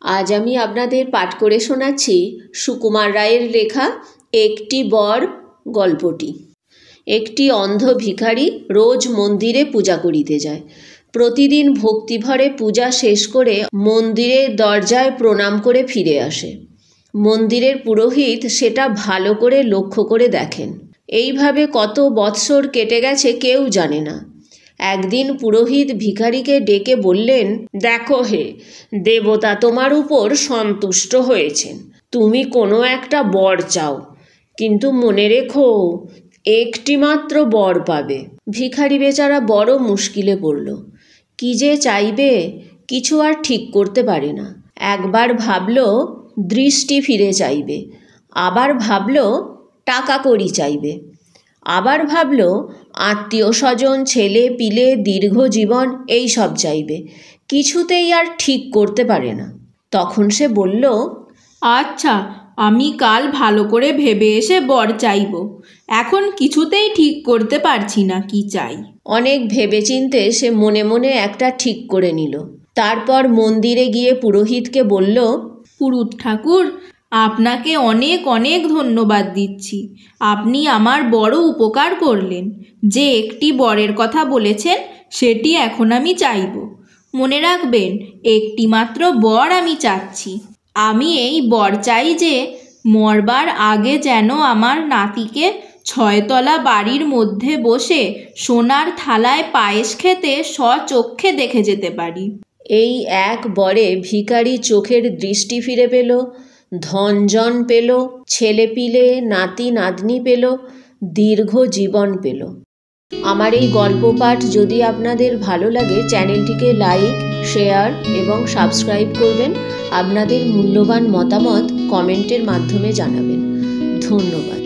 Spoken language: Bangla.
আজ আমি আপনাদের পাঠ করে শোনাচ্ছি সুকুমার রায়ের লেখা একটি বর গল্পটি। একটি অন্ধ ভিখারি রোজ মন্দিরে পূজা করিতে যায়। প্রতিদিন ভক্তিভরে পূজা শেষ করে মন্দিরের দরজায় প্রণাম করে ফিরে আসে। মন্দিরের পুরোহিত সেটা ভালো করে লক্ষ্য করে দেখেন। এইভাবে কত বৎসর কেটে গেছে কেউ জানে না। একদিন পুরোহিত ভিখারিকে ডেকে বললেন, দেখো হে, দেবতা তোমার উপর সন্তুষ্ট হয়েছেন। তুমি কোনো একটা বর চাও, কিন্তু মনে রেখো একটি মাত্র বর পাবে। ভিখারি বেচারা বড় মুশকিলে পড়ল। কি যে চাইবে কিছু আর ঠিক করতে পারে না। একবার ভাবল দৃষ্টি ফিরে চাইবে, আবার ভাবল টাকা কড়ি চাইবে, আবার ভাবল আত্মীয় স্বজন, ছেলে পিলে, দীর্ঘ জীবন, এই সব চাইবে। কিছুতেই আর ঠিক করতে পারে না। তখন সে বলল, আচ্ছা, আমি কাল ভালো করে ভেবে এসে বর চাইব। এখন কিছুতেই ঠিক করতে পারছি না কি চাই। অনেক ভেবেচিন্তে সে মনে মনে একটা ঠিক করে নিল। তারপর মন্দিরে গিয়ে পুরোহিতকে বলল, পুরুত ঠাকুর, আপনাকে অনেক অনেক ধন্যবাদ দিচ্ছি। আপনি আমার বড় উপকার করলেন। যে একটি বরের কথা বলেছেন সেটি এখন আমি চাইব। মনে রাখবেন, একটি মাত্র বর আমি চাচ্ছি। আমি এই বর চাই যে মরবার আগে যেন আমার নাতিকে 6তলা বাড়ির মধ্যে বসে সোনার থালায় পায়েস খেতে স্বচক্ষে দেখে যেতে পারি। এই এক বরে ভিখারি চোখের দৃষ্টি ফিরে পেল, ধনজন পেল, ছেলেপিলে নাতি নাতনি পেল, দীর্ঘ জীবন পেল। আমার এই গল্প পাঠ যদি আপনাদের ভালো লাগে, চ্যানেলটিকে লাইক, শেয়ার এবং সাবস্ক্রাইব করবেন। আপনাদের মূল্যবান মতামত কমেন্টের মাধ্যমে জানাবেন। ধন্যবাদ।